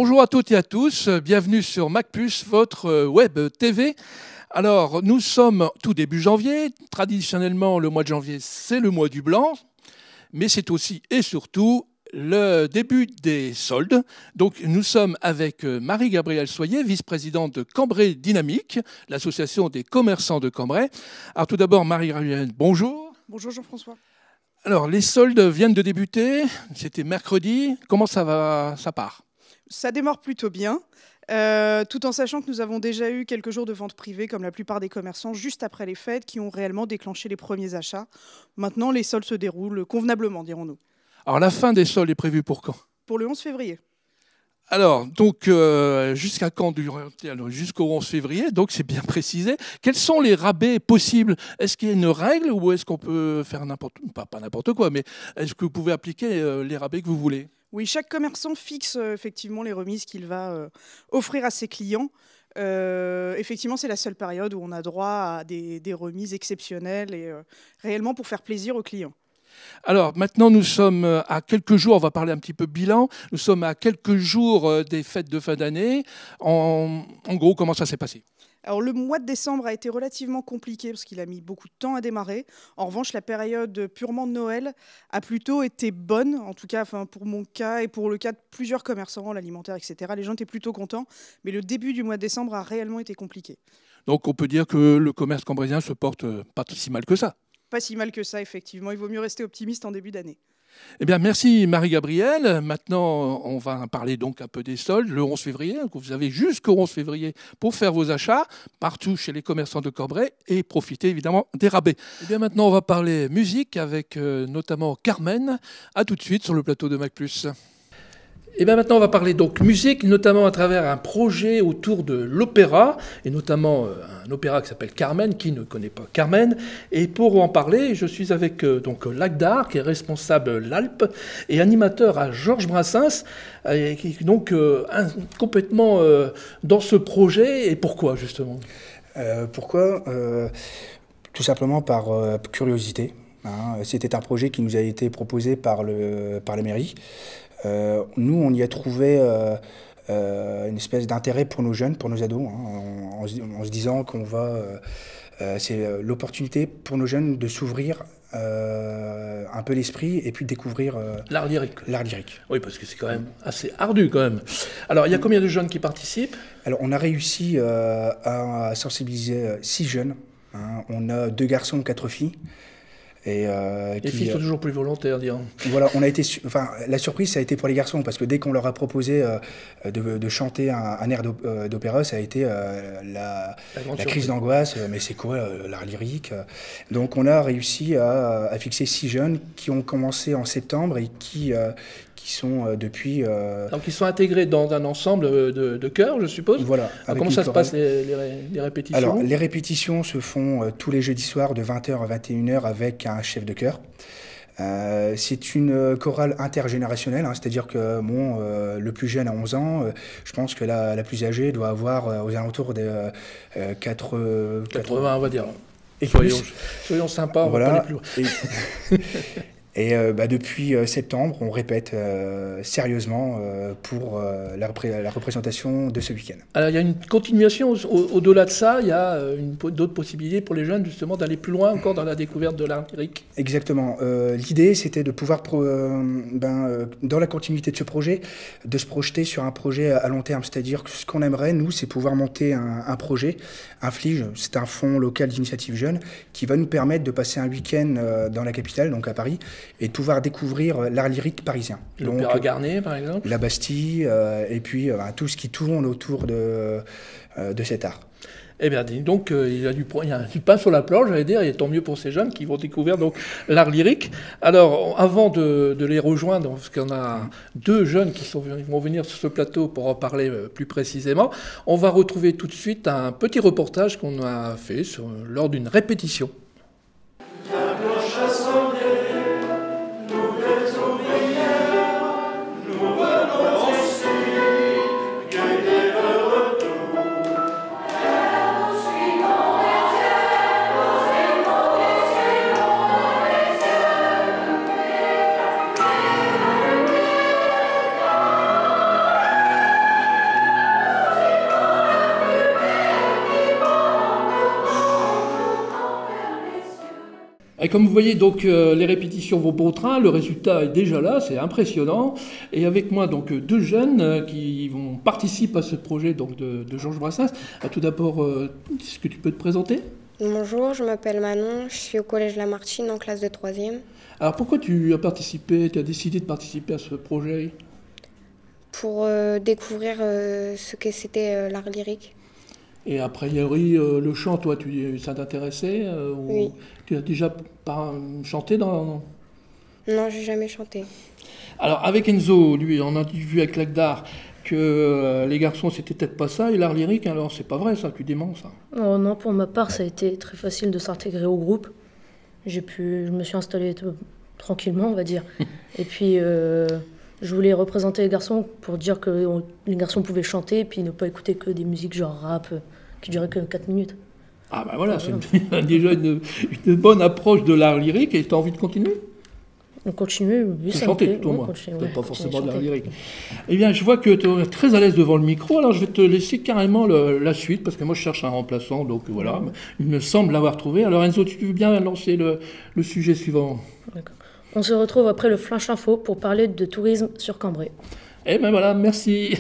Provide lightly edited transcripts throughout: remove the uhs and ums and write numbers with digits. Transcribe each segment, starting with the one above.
Bonjour à toutes et à tous, bienvenue sur MacPus, votre web TV. Alors, nous sommes tout début janvier. Traditionnellement, le mois de janvier, c'est le mois du blanc, mais c'est aussi et surtout le début des soldes. Donc, nous sommes avec Marie-Gabrielle Soyer, vice-présidente de Cambrai Dynamique, l'association des commerçants de Cambrai. Alors, tout d'abord, Marie-Gabrielle, bonjour. Bonjour Jean-François. Alors, les soldes viennent de débuter. C'était mercredi. Comment ça va, ça part? Ça démarre plutôt bien, tout en sachant que nous avons déjà eu quelques jours de vente privée, comme la plupart des commerçants, juste après les fêtes, qui ont réellement déclenché les premiers achats. Maintenant, les soldes se déroulent convenablement, dirons-nous. Alors, la fin des soldes est prévue pour quand? Pour le 11 février. Alors, donc, jusqu'à quand? Jusqu'au 11 février, donc c'est bien précisé. Quels sont les rabais possibles? Est-ce qu'il y a une règle ou est-ce qu'on peut faire pas n'importe quoi, mais est-ce que vous pouvez appliquer les rabais que vous voulez? Oui, chaque commerçant fixe effectivement les remises qu'il va offrir à ses clients. Effectivement, c'est la seule période où on a droit à des remises exceptionnelles et réellement pour faire plaisir aux clients. Alors, maintenant, nous sommes à quelques jours, on va parler un petit peu bilan, nous sommes à quelques jours des fêtes de fin d'année. En gros, comment ça s'est passé? Alors le mois de décembre a été relativement compliqué parce qu'il a mis beaucoup de temps à démarrer. En revanche, la période purement de Noël a plutôt été bonne, en tout cas pour mon cas et pour le cas de plusieurs commerçants, l'alimentaire, etc. Les gens étaient plutôt contents, mais le début du mois de décembre a réellement été compliqué. Donc, on peut dire que le commerce cambrésien se porte pas si mal que ça. Pas si mal que ça, effectivement. Il vaut mieux rester optimiste en début d'année. Eh bien, merci Marie-Gabrielle. Maintenant, on va parler donc un peu des soldes le 11 février. Donc, vous avez jusqu'au 11 février pour faire vos achats partout chez les commerçants de Cambrai et profiter évidemment des rabais. Eh bien, maintenant, on va parler musique avec notamment Carmen. À tout de suite sur le plateau de MacPlus. Et bien maintenant, on va parler donc musique, notamment à travers un projet autour de l'opéra, et notamment un opéra qui s'appelle Carmen, qui ne connaît pas Carmen. Et pour en parler, je suis avec donc Lagdar, qui est responsable l'Alpe, et animateur à Georges Brassens, et qui est donc complètement dans ce projet. Et pourquoi, justement? Pourquoi Tout simplement par curiosité. C'était un projet qui nous a été proposé par la mairie. Nous, on y a trouvé une espèce d'intérêt pour nos jeunes, pour nos ados, en se disant qu'on va... c'est l'opportunité pour nos jeunes de s'ouvrir un peu l'esprit et puis de découvrir l'art lyrique. L'art lyrique. Oui, parce que c'est quand même assez ardu quand même. Alors, il y a combien de jeunes qui participent? Alors, on a réussi à sensibiliser 6 jeunes. On a 2 garçons, 4 filles. Les filles sont toujours plus volontaires, disons. Voilà, la surprise, ça a été pour les garçons, parce que dès qu'on leur a proposé de chanter un air d'opéra, ça a été la crise d'angoisse. Mais c'est quoi l'art lyrique? Donc on a réussi à fixer 6 jeunes qui ont commencé en septembre et qui sont depuis... Donc ils sont intégrés dans un ensemble de chœurs, je suppose. Voilà. Comment ça se passe les répétitions? Alors les répétitions se font tous les jeudis soirs de 20h à 21h avec un chef de chœur. C'est une chorale intergénérationnelle, c'est-à-dire que le plus jeune a 11 ans, je pense que la plus âgée doit avoir aux alentours de 80, on va dire. Et soyons sympas, on voilà. va pas aller plus loin. Et depuis septembre, on répète sérieusement pour la représentation de ce week-end. Alors il y a une continuation au-delà de ça, il y a d'autres possibilités pour les jeunes justement d'aller plus loin encore dans la découverte de l'art lyrique. Exactement. L'idée, c'était de pouvoir, dans la continuité de ce projet, de se projeter sur un projet à long terme. C'est-à-dire que ce qu'on aimerait, nous, c'est pouvoir monter un projet, un FLIGE, c'est un fonds local d'initiative jeune, qui va nous permettre de passer un week-end dans la capitale, donc à Paris, et de pouvoir découvrir l'art lyrique parisien. L'Opéra Garnier, par exemple. La Bastille, et puis tout ce qui tourne autour de cet art. Eh bien, donc, il y a du pain sur la planche, j'allais dire, et tant mieux pour ces jeunes qui vont découvrir donc l'art lyrique. Alors, avant de les rejoindre, parce qu'on a 2 jeunes qui vont venir sur ce plateau pour en parler plus précisément, on va retrouver tout de suite un petit reportage qu'on a fait lors d'une répétition. Et comme vous voyez, donc, les répétitions vont bon train, le résultat est déjà là, c'est impressionnant. Et avec moi, donc, deux jeunes qui vont participer à ce projet donc, de Georges Brassens. Tout d'abord, est-ce que tu peux te présenter ? Bonjour, je m'appelle Manon, je suis au collège Lamartine en classe de 3e. Alors pourquoi tu as décidé de participer à ce projet ? Pour découvrir ce que c'était l'art lyrique. Et a priori, le chant, toi, ça t'intéressait Oui. Tu as déjà chanté dans... Non, j'ai jamais chanté. Alors, avec Enzo, lui, on a vu avec Lagdar que les garçons, c'était peut-être pas ça, et l'art lyrique, alors c'est pas vrai, ça, tu démens, ça. Oh non, pour ma part, ça a été très facile de s'intégrer au groupe. Je me suis installée tranquillement, on va dire. Et puis, je voulais représenter les garçons pour dire que les garçons pouvaient chanter, et puis ne pas écouter que des musiques genre rap, qui duraient que 4 minutes. Ah ben voilà, c'est déjà une bonne approche de l'art lyrique, et tu as envie de continuer ? On continue, oui, ça chanter, me plaît. tout au moins, Ouais, pas forcément de l'art lyrique. Eh bien, je vois que tu es très à l'aise devant le micro, alors je vais te laisser carrément la suite, parce que moi je cherche un remplaçant, donc voilà, il me semble l'avoir trouvé. Alors Enzo, tu veux bien lancer le sujet suivant ? D'accord. On se retrouve après le Flash Info pour parler de tourisme sur Cambrai. Eh bien voilà, merci.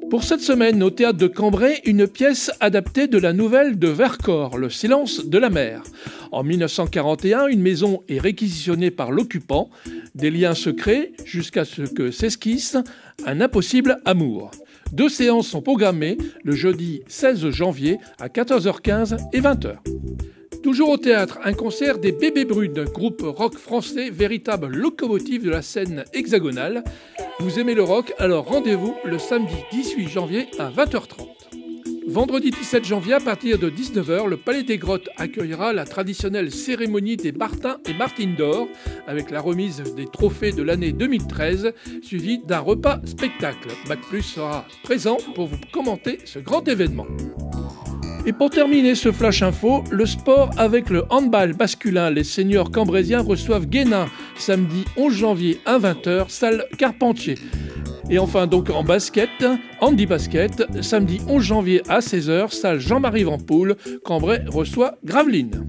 Pour cette semaine, au théâtre de Cambrai, une pièce adaptée de la nouvelle de Vercors, Le silence de la mer. En 1941, une maison est réquisitionnée par l'occupant. Des liens se créent jusqu'à ce que s'esquisse un impossible amour. 2 séances sont programmées le jeudi 16 janvier à 14h15 et 20h. Toujours au théâtre, un concert des Bébés Brunes, groupe rock français, véritable locomotive de la scène hexagonale. Vous aimez le rock, alors rendez-vous le samedi 18 janvier à 20h30. Vendredi 17 janvier, à partir de 19h, le Palais des Grottes accueillera la traditionnelle cérémonie des Martins et Martines d'Or, avec la remise des trophées de l'année 2013, suivie d'un repas spectacle. Mac+ sera présent pour vous commenter ce grand événement. Et pour terminer ce Flash Info, le sport avec le handball masculin. Les seniors cambrésiens reçoivent Guénin samedi 11 janvier à 20h, salle Carpentier. Et enfin donc en basket, handi basket, samedi 11 janvier à 16h, salle Jean-Marie Vampoule, Cambrai reçoit Gravelines.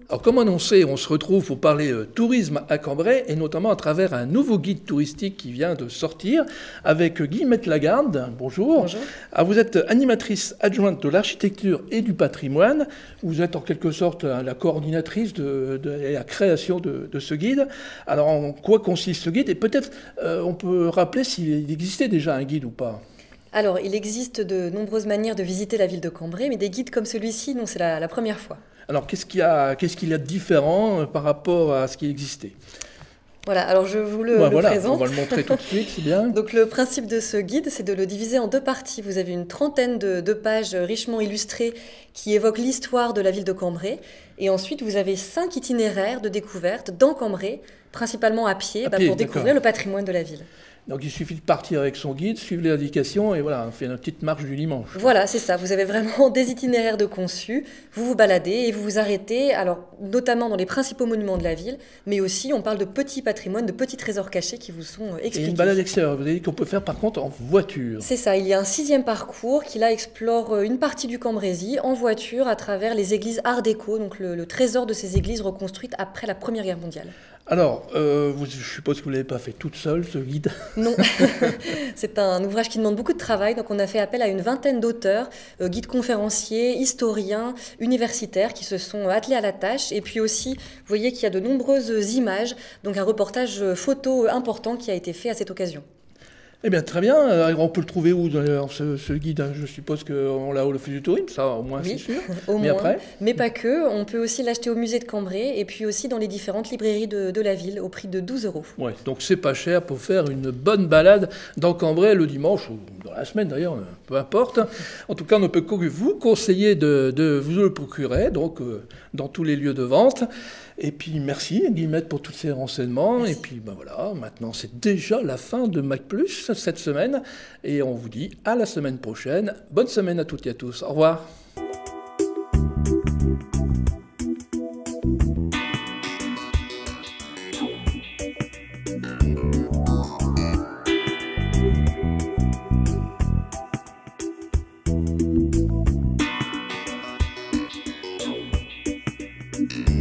Alors comme annoncé, on se retrouve pour parler tourisme à Cambrai et notamment à travers un nouveau guide touristique qui vient de sortir avec Guillemette Lagarde. Bonjour. Bonjour. Alors, vous êtes animatrice adjointe de l'architecture et du patrimoine. Vous êtes en quelque sorte la coordinatrice de la création de ce guide. Alors en quoi consiste ce guide ? Et peut-être on peut rappeler s'il existait déjà un guide ou pas. Alors, il existe de nombreuses manières de visiter la ville de Cambrai, mais des guides comme celui-ci, non, c'est la première fois. Alors, qu'est-ce qu'il y a de différent par rapport à ce qui existait ? Voilà, alors je vous le présente. On va le montrer tout de suite, c'est bien. Donc, le principe de ce guide, c'est de le diviser en 2 parties. Vous avez une trentaine de pages richement illustrées qui évoquent l'histoire de la ville de Cambrai. Et ensuite, vous avez 5 itinéraires de découverte dans Cambrai, principalement à pied, pour découvrir le patrimoine de la ville. Donc il suffit de partir avec son guide, suivre les indications et voilà, on fait une petite marche du dimanche. Voilà, c'est ça. Vous avez vraiment des itinéraires de conçus. Vous vous baladez et vous vous arrêtez, alors notamment dans les principaux monuments de la ville, mais aussi on parle de petits patrimoines, de petits trésors cachés qui vous sont expliqués. Et une balade extérieure, vous avez dit qu'on peut faire par contre en voiture. C'est ça, il y a un 6e parcours qui là explore une partie du Cambrésis en voiture à travers les églises Art déco, donc le trésor de ces églises reconstruites après la Première Guerre mondiale. Alors, je suppose que vous ne l'avez pas fait toute seule, ce guide ? Non, c'est un ouvrage qui demande beaucoup de travail, donc on a fait appel à une vingtaine d'auteurs, guides conférenciers, historiens, universitaires qui se sont attelés à la tâche. Et puis aussi, vous voyez qu'il y a de nombreuses images, donc un reportage photo important qui a été fait à cette occasion. Eh bien, très bien. On peut le trouver où, d'ailleurs, ce guide ? Je suppose qu'on l'a au Office du tourisme, ça, au moins, c'est sûr. Au Mais moins. après ? Mais pas que. On peut aussi l'acheter au musée de Cambrai et puis aussi dans les différentes librairies de la ville au prix de 12 €. Ouais, donc c'est pas cher pour faire une bonne balade dans Cambrai le dimanche, ou dans la semaine d'ailleurs, peu importe. En tout cas, on ne peut que vous conseiller de vous le procurer, donc dans tous les lieux de vente. Et puis merci Guillemette pour tous ces renseignements. Merci. Et puis ben voilà, maintenant c'est déjà la fin de Mac+ cette semaine. Et on vous dit à la semaine prochaine. Bonne semaine à toutes et à tous. Au revoir.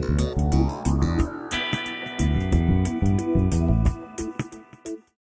Thank you.